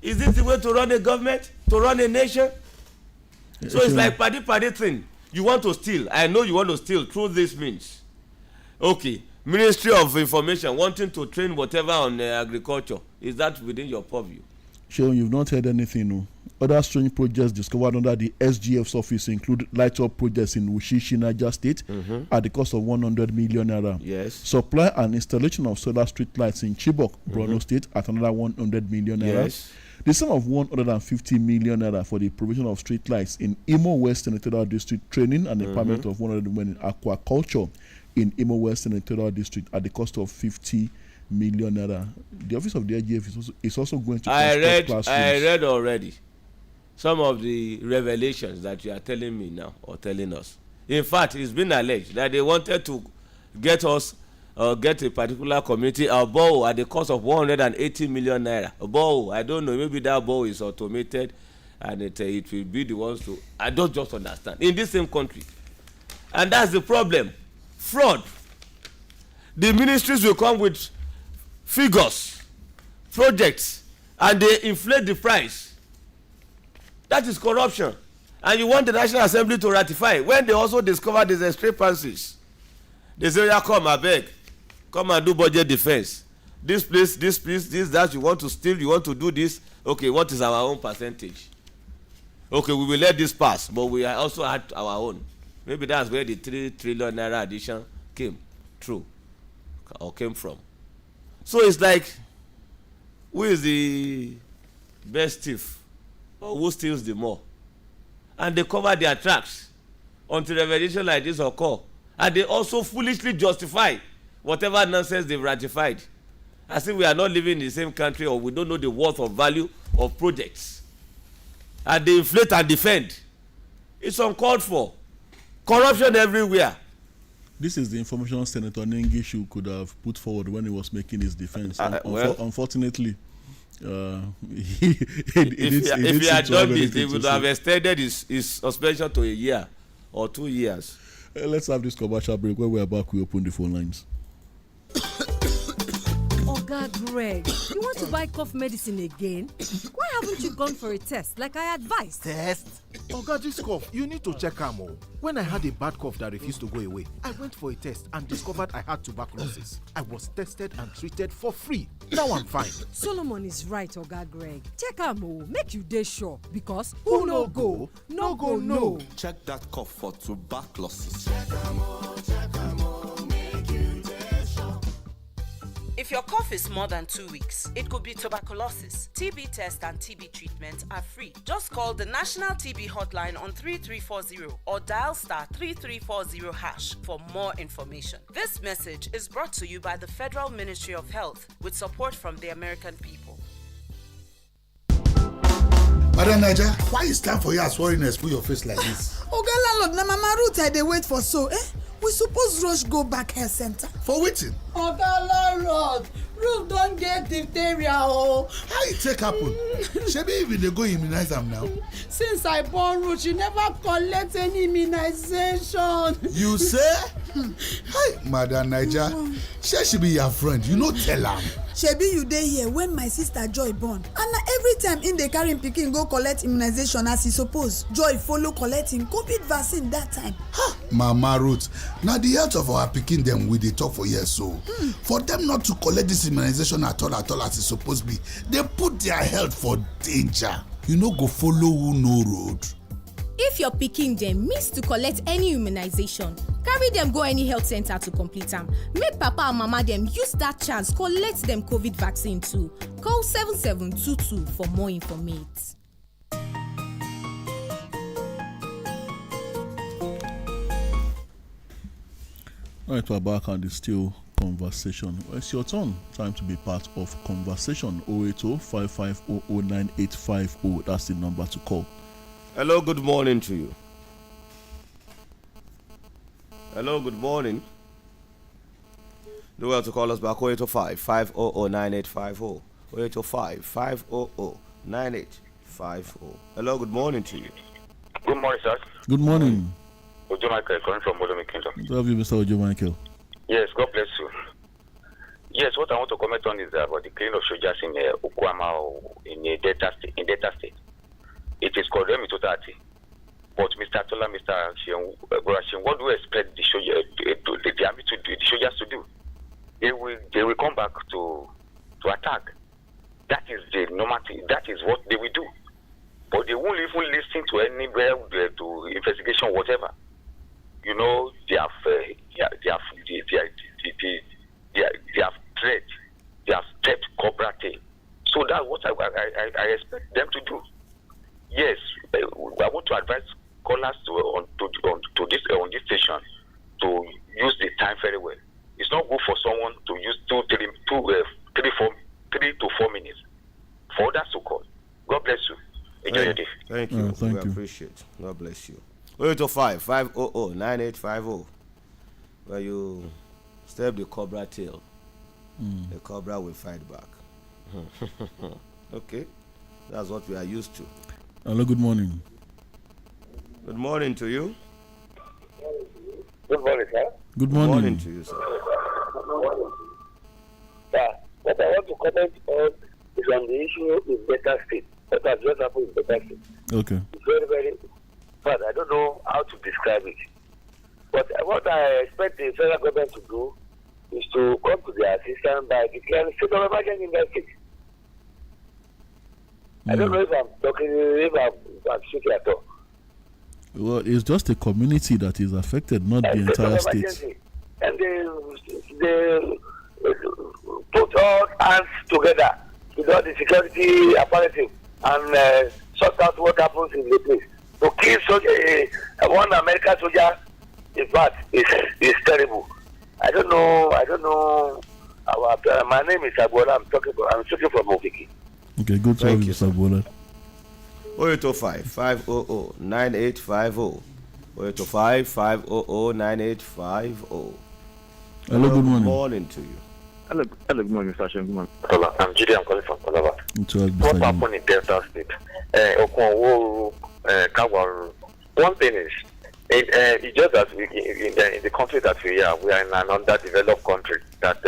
Is this the way to run a government, to run a nation? So it's like paddy thing. You want to steal. I know you want to steal through this means. Okay, Ministry of Information wanting to train whatever on agriculture. Is that within your purview?
Seun, you've not heard anything, no? Other strange projects discovered under the SGF's office include light-up projects in Wushishi, Niger State, at the cost of 100 million naira.
Yes.
Supply and installation of solar street lights in Chibok, Borno State, at another 100 million naira.
Yes.
The sum of 150 million naira for the provision of street lights in Imo West Senatorial District, training and empowerment of 100 women in aquaculture in Imo West Senatorial District at the cost of 50 million naira. The office of the IGF is also going to construct classrooms.
I read already some of the revelations that you are telling me now or telling us. In fact, it's been alleged that they wanted to get us get a particular community a borrow at the cost of 180 million naira. A borrow, I don't know, maybe that borrow is automated and it will be the ones to, I don't just understand, in this same country. And that's the problem. Fraud. The ministries will come with figures, projects, and they inflate the price. That is corruption. And you want the National Assembly to ratify when they also discover these discrepancies. They say, yeah, come, I beg. Come and do budget defense. This place, this, that, you want to steal, you want to do this. Okay, what is our own percentage? Okay, we will let this pass, but we also had our own. Maybe that's where the 3 trillion naira addition came through or came from. So it's like, who is the best thief or who steals the more? And they cover their tracks until revelation like this occur. And they also foolishly justify whatever nonsense they've ratified. As if we are not living in the same country or we don't know the worth or value of projects. And they inflate and defend. It's uncalled for. Corruption everywhere.
This is the information Senator Nengishu could have put forward when he was making his defense. Unfortunately,
if he had done this, he would have extended his suspension to a year or 2 years.
Let's have this commercial break. When we're back, we open the phone lines.
Oga Greg, you want to buy cough medicine again? Why haven't you gone for a test like I advised?
Test? Oga, this cough, you need to check am o. When I had a bad cough that refused to go away, I went for a test and discovered I had tuberculosis. I was tested and treated for free. Now I'm fine.
Solomon is right, Oga Greg. Check am o, make you dey sure, because who no go, no go no.
Check that cough for tuberculosis.
If your cough is more than 2 weeks, it could be tuberculosis. TB test and TB treatment are free. Just call the National TB Hotline on 3340 or dial *3340# for more information. This message is brought to you by the Federal Ministry of Health with support from the American people.
Madam Naija, why is time for you as foreigners put your face like this?
Oga landlord, na Mama Ruth I dey wait for so, we suppose rush go back health center.
For wetin?
Oga landlord, Ruth don get diphtheria o.
How e take happen? Shebi even dey go immunize am now.
Since I born Ruth, she never collect any immunization.
You say? Hi, Madam Naija, shey she be your friend, you no tell am.
Shebi you dey here when my sister Joy born, and na every time im dey carry im pikin go collect immunization as e suppose, Joy follow collect im COVID vaccine that time.
Ha, Mama Ruth, na the health of our pikin dem we dey talk for here so. For them not to collect this immunization at all as e suppose be, they put their health for danger. You no go follow who no road.
If your pikin dem miss to collect any immunization, carry dem go any health center to complete am. Make papa and mama dem use that chance collect dem COVID vaccine too. Call 7722 for more information.
All right, we're back on the still conversation. Well, it's your turn. Time to be part of conversation. 080-5500-9850. That's the number to call.
Hello, good morning to you. Hello, good morning. Do well to call us back 0805-500-9850. 0805-500-9850. Hello, good morning to you.
Good morning, sir.
Good morning.
Ojo Michael calling from Olomi Kingdom.
Good to have you, Mr. Ojo Michael.
Yes, God bless you. Yes, what I want to comment on is about the killing of soldiers in Okwama in Delta State. It is condemned in totality. But Mr. Tola, Mr. Seun, what do we expect the army to do, the soldiers to do? They will come back to attack. That is the normal thing. That is what they will do. But they won't even listen to anywhere to investigation, whatever. You know, they have threat, they have stepped cooperative. So that's what I expect them to do. Yes, I want to advise callers on this station to use the time very well. It's not good for someone to use 3 to 4 minutes for others to call. God bless you. Enjoy your day.
Thank you.
Thank
we
you.
appreciate. God bless you. 0805-500-9850. Where you step the cobra tail, the cobra will fight back. Okay, that's what we are used to.
Hello, good morning.
Good morning to you.
Good morning, sir.
Good morning.
Good morning to you, sir.
Sir, what I want to comment on is on the issue in Delta State. What has just happened in Delta State.
Okay.
It's very, very bad. I don't know how to describe it. But what I expect the federal government to do is to come to their assistance by declaring state of emergency in that state. I don't know if I'm talking, if I'm speaking at all.
Well, it's just a community that is affected, not the entire state.
And they put all hands together with all the security apparatus and sort out what happens in the place. To kill one American soldier, in fact, is terrible. I don't know. My name is Agbola. I'm speaking from Ofiki.
Okay, good to have you, Mr. Agbola.
0805-500-9850. 0805-500-9850.
Hello, good morning.
Good morning to you.
Hello, good morning, Mr. Seun. Good morning. I'm Judy. I'm calling from Kolaba. What happened in Delta State? One thing is, it's just that in the country that we are in an underdeveloped country, that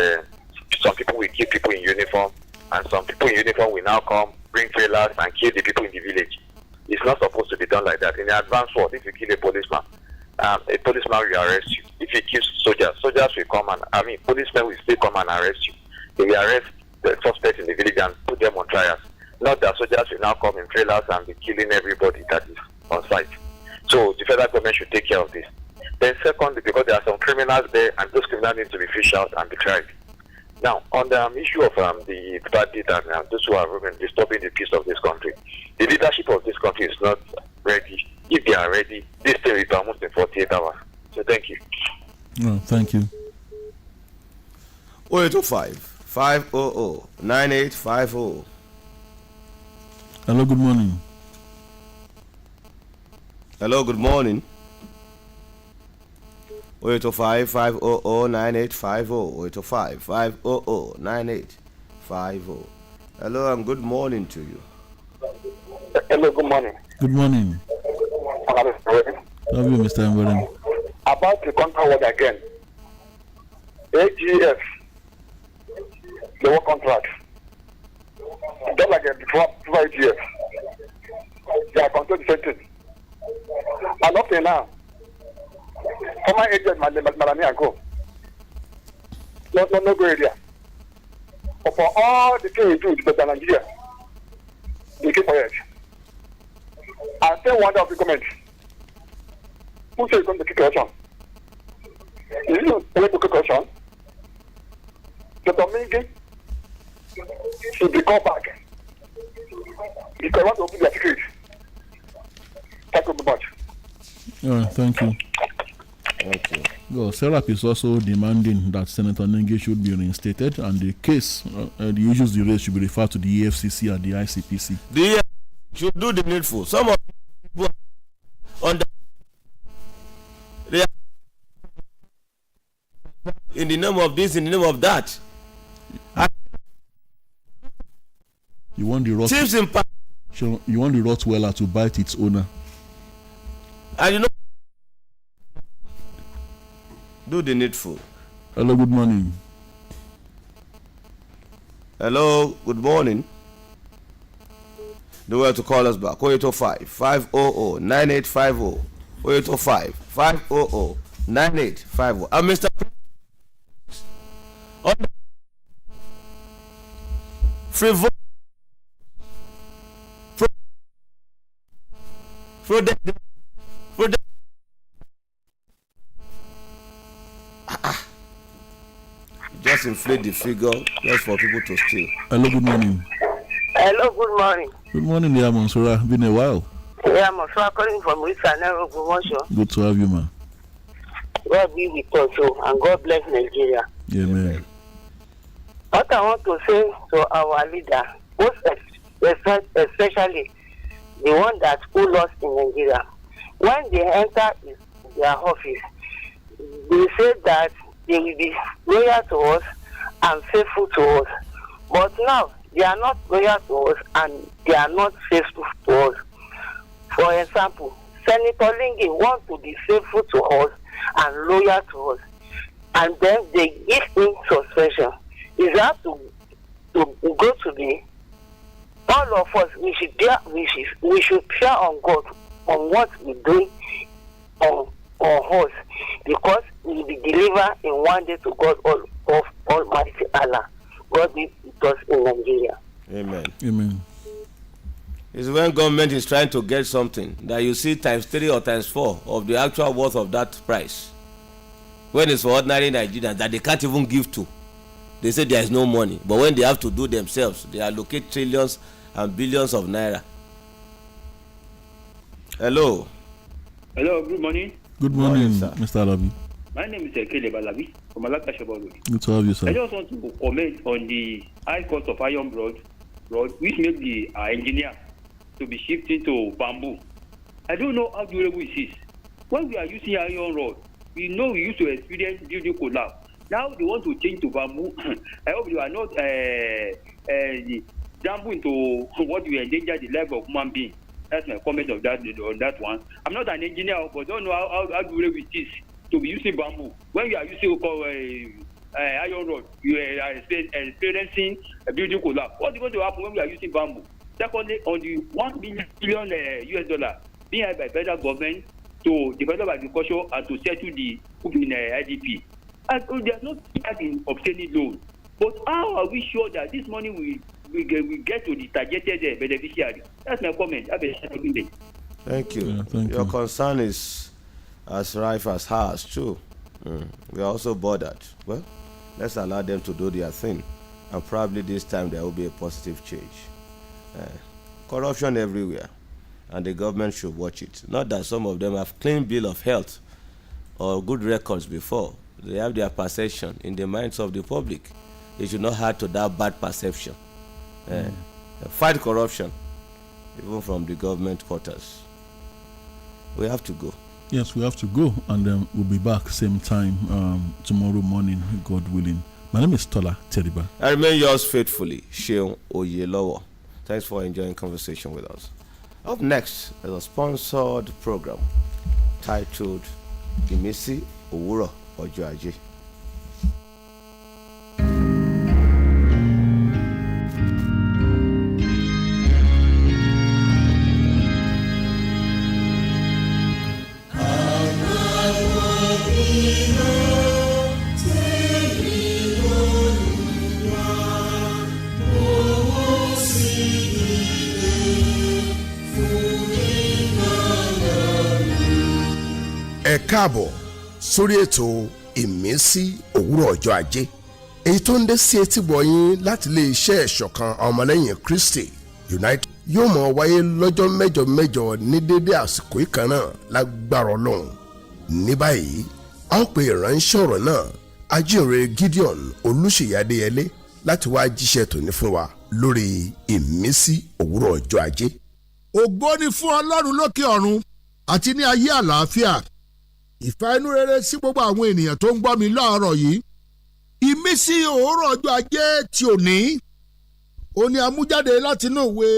some people will kill people in uniform, and some people in uniform will now come, bring trailers, and kill the people in the village. It's not supposed to be done like that. In the advanced world, if you kill a policeman will arrest you. If you kill soldiers will come policemen will still come and arrest you. They will arrest the suspects in the village and put them on trials. Not that soldiers will now come in trailers and be killing everybody that is on site. So the federal government should take care of this. Then secondly, because there are some criminals there and those criminals need to be fished out and be tried. Now, on the issue of the bandit and those who are disturbing the peace of this country, the leadership of this country is not ready. If they are ready, this thing will be almost in 48 hours. So thank you.
Oh, thank you.
0805-500-9850.
Hello, good morning.
Hello, good morning. 0805-500-9850. 0805-500-9850. Hello and good morning to you.
Hello, good morning.
Good morning. How are you, Mr. Mberen?
About the contract word again. AGF, the work contract. Just like before AGF. They are controlling the same thing. And up to now, former agent Malami and Co. No go area. But for all the things we do to Nigeria, they keep quiet. And say one of the comments,
Who said he's going to kick election? Is it a way to kick election? Dr. Mingi should be called back. Because I want to open their secret. Thank you very much.
Thank you.
Thank you.
Well, Serap is also demanding that Senator Nenge should be reinstated and the case, the issues the raised should be referred to the EFCC and the ICPC.
The EFCC should do the needful. Some of people under they are in the name of this, in the name of that.
You want the you want the Rottweiler to bite its owner.
And you know, do the needful.
Hello, good morning.
Hello, good morning. The way to call us back 0805 500 9850 0805 500 9850. And Mr. Free vote. Just inflate the figure just for people to steal.
Hello, good morning.
Hello, good morning.
Good morning, dear Monsura. Been a while.
Yeah, Monsura calling from Risanero, Gumosho.
Good to have you, man.
God be with us, and God bless Nigeria.
Amen.
What I want to say to our leader, especially the one that who lost in Nigeria, when they enter their office, they say that they will be loyal to us and faithful to us. But now, they are not loyal to us and they are not faithful to us. For example, Senator Lingi wants to be faithful to us and loyal to us. And then they give him suspension. Is that to go to be all of us, we should fear on God on what we do on us, because we will be delivered in one day to God of Almighty Allah. God be with us in Nigeria.
Amen.
Amen.
It's when government is trying to get something that you see times 3 or times 4 of the actual worth of that price. When it's for ordinary Nigerians that they can't even give to, they say there is no money. But when they have to do themselves, they allocate trillions and billions of naira. Hello.
Hello, good morning.
Good morning, Mr. Alabi.
My name is Ekele Balabi from Alakashaba Road.
Good to have you, sir.
I just want to comment on the high cost of iron rod, which makes the engineer to be shifting to bamboo. I don't know how durable it is. When we are using iron rod, we know we used to experience building collapse. Now they want to change to bamboo. I hope you are not jumping into what will endanger the life of human being. That's my comment on that one. I'm not an engineer, but don't know how durable it is to be using bamboo. When you are using iron rod, you are experiencing a building collapse. What is going to happen when we are using bamboo? Secondly, on the $1 billion US dollar being held by federal government to develop agriculture and to settle the in IDP. And there's no impact in obtaining loans. But how are we sure that this money will get to the targeted beneficiary? That's my comment. Have a second day.
Thank you.
Yeah, thank
Your
you.
concern is as rife as ours too. We are also bothered. Well, let's allow them to do their thing, and probably this time there will be a positive change. Corruption everywhere, and the government should watch it. Not that some of them have clean bill of health or good records before. They have their perception in the minds of the public. They should not add to that bad perception. Fight corruption, even from the government quarters. We have to go.
Yes, we have to go, and we'll be back same time tomorrow morning, God willing. My name is Tola Teriba.
I remain yours faithfully, Seun Oyelowo. Thanks for enjoying conversation with us. Up next is a sponsored program titled Imisi Owuro Ojo Aje.
káàbọ̀ sórí ètò ìmísí òwúrọ̀ ọjọ́ ajé èyí tó ń dé sí etí gbọ̀yìn láti ilé iṣẹ́ ìṣọ̀kan ọmọlẹ́yìn Kristi United yóò mọ̀ wáyé lọ́jọ́ mẹ́jọ ní dédé àsìkò ìkan náà lágbára Ọlọ́run. Ní báyìí a ó pe ìránṣẹ́ ọ̀rọ̀ náà ajínrere Gideon Olúṣèyí Adéyẹlé láti wá jíṣẹ́ tòní fún wa lórí ìmísí òwúrọ̀ ọjọ́ ajé.
Ògo ni fún Ọlọ́run lókè ọ̀run àti ní ayé àlàáfíà. Ìfẹ́ inú rere sí gbogbo àwọn ènìyàn tó ń gbọ́ mi láàárọ̀ yìí. Ìmísí òwúrọ̀ ọjọ́ ajé tí òní ó ní amújáde látinú ìwé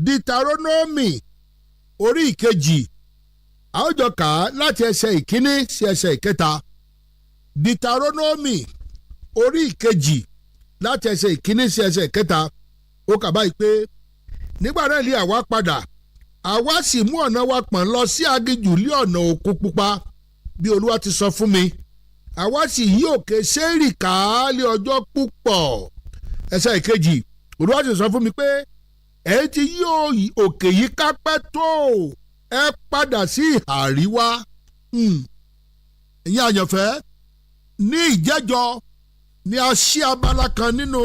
Dítarónómì orí ìkejì a ó jọ kà á láti ẹsẹ̀ ìkíní sí ẹsẹ̀ ìkẹta. Dítarónómì orí ìkejì láti ẹsẹ̀ ìkíní sí ẹsẹ̀ ìkẹta ó kà báyìí pé nígbà náà lé àwa padà àwa sì mú ọ̀nà wa pọ̀n lọ sí aginjù lé ọ̀nà òkun pupa bí Olúwa ti sọ fún mi àwa sì yí òkè Séírì ká lé ọjọ́ púpọ̀. Ẹsẹ̀ ìkejì Olúwa sì sọ fún mi pé ẹ ti yí òkè yìí ká pẹ́ tó ẹ padà sí ìhà àríwá. Ẹ̀yin àyànfẹ́ ní ìjẹ́jọ́ ni a ṣí abala kan nínú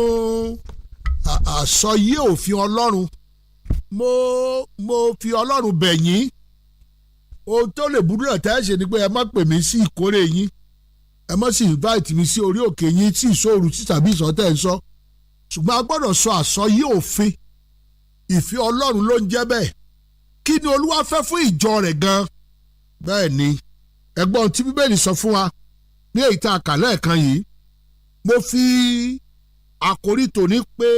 àsọyé òfin Ọlọ́run. Mo fi Ọlọ́run bẹ̀ yín ohun tó lè burú náà tẹ́ ẹ ṣe ni pé ẹ má pè mí sí ìkórè yín ẹ má sì invite mi sí orí òkè yín tí ìṣòro tí tàbí ìsọtẹ́ ń sọ ṣùgbọ́n a gbọ́dọ̀ sọ àsọyé òfin ìfẹ́ Ọlọ́run ló ń jẹ́ bẹ́ẹ̀. Kí ni Olúwa fẹ́ fún ìjọ rẹ̀ gan? Bẹ́ẹ̀ ni ẹgbọ́n tí Bíbélì sọ fún wa ní èyí tá a kà lẹ́ẹ̀kan yìí. Mo fi àkórí tòní pé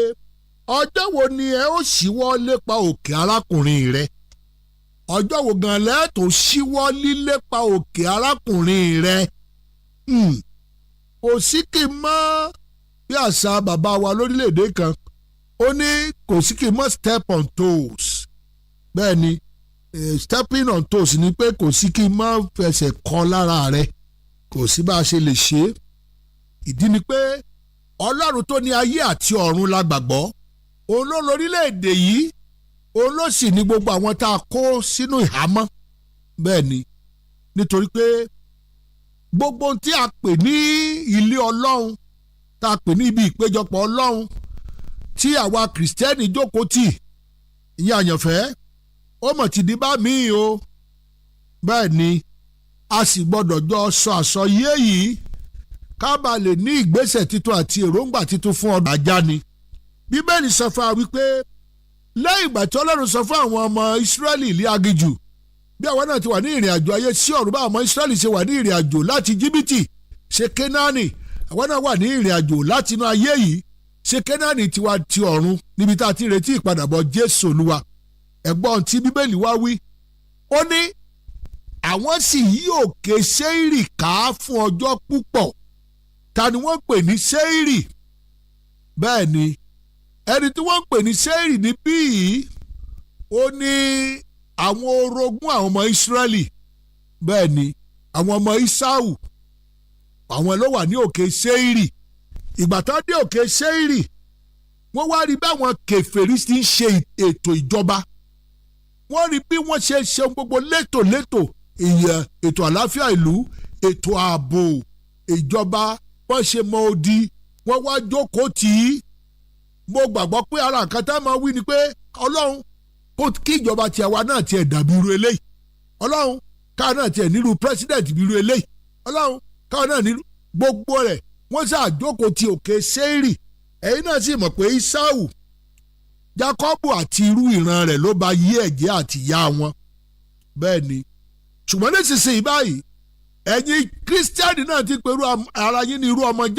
ọjọ́ wo ni ẹ ó ṣíwọ́ lépa òkè arákùnrin rẹ? Ọjọ́ wo gan lẹ́ẹ̀tọ́ ṣíwọ́ lílépa òkè arákùnrin rẹ? Kò sí kí n mọ́ bí àṣà bàbá wa lórílẹ̀‐èdè kan ó ní kò sí kí n mọ́ step on toes. Bẹ́ẹ̀ ni stepping on toes ni pé kò sí kí n mọ́ fẹsẹ̀ kọ lára rẹ kò sí bá a ṣe lè ṣe é. Ìdí ni pé Ọlọ́run tó ní ayé àti ọ̀run la gbàgbọ́ òun ló lórílẹ̀‐èdè yìí òun ló sì ní gbogbo àwọn tá a kó sínú ìhámọ́. Bẹ́ẹ̀ ni nítorí pé gbogbo tí a pè ní ilé Ọlọ́run tá a pè ní ibi ìpéjọpọ̀ Ọlọ́run tí àwa Kìrìsìtẹ́nì jókòó tì ìyẹn àyànfẹ́ ó mọ̀ ti di bá mi o. Bẹ́ẹ̀ ni a sì gbọ́dọ̀ jọ sọ àsọyé yìí ká bá lè ní ìgbésẹ̀ titun àti èròǹgbà titun fún ọdún ajá ni. Bíbélì sọ fún wa wípé lẹ́yìn ìgbà tí Ọlọ́run sọ fún àwọn ọmọ Ísírẹ́lì ní aginjù bí àwọn náà ti wà ní ìrìn àjò ayé sí ọ̀run bá àwọn ọmọ Ísírẹ́lì ṣe wà ní ìrìn àjò láti Jíbítì ṣe Kénáánì àwọn náà wà ní ìrìn àjò láti inú ayé yìí ṣe Kénáánì tiwa ti ọ̀run níbi tá a ti retí ìpadàbọ̀ Jésù Olúwa. Ẹ̀gbọ́n tí Bíbélì wá wí ó ní àwọn sì yí òkè Séírì ká fún ọjọ́ púpọ̀. Ta ni wọ́n pè ní Séírì? Bẹ́ẹ̀ ni ẹni tí wọ́n pè ní Séírì ní bíi ó ní àwọn orogún àwọn ọmọ Ísírẹ́lì. Bẹ́ẹ̀ ni àwọn ọmọ Ísáù àwọn ló wà ní òkè Séírì. Ìgbà tó dé òkè Séírì wọ́n wá rí báwọn kèfèrí ti ń ṣe ètò ìjọba. Wọ́n rí bí wọ́n ṣe ṣe gbogbo létòlétò ètò àlàáfíà ìlú ètò ààbò ìjọba wọ́n ṣe mọ odi wọ́n wá jókòó tì í. Mo gbàgbọ́ pé ara nǹkan tá a máa wí ni pé Ọlọ́run kí ìjọba tiẹ̀ wa náà tiẹ̀ dàbí irú eléyìí. Ọlọ́run káà náà tiẹ̀ nílùú pírẹ́sídẹ̀ntì bí irú eléyìí. Ọlọ́run káà náà nílùú gbogbo rẹ̀ wọ́n ṣàjókòó ti òkè Séírì. Ẹ̀yin náà sì mọ̀ pé Ísáù Jákọ́bù àti irú ìran rẹ̀ ló bá yí ẹ̀jẹ̀ àti ìyá wọn. Bẹ́ẹ̀ ni ṣùgbọ́n nísinsìnyí báyìí ẹ̀yin Kírísítẹ́nì náà ti pẹ̀lú ara yín ní irú ọmọ Jákọ́bù.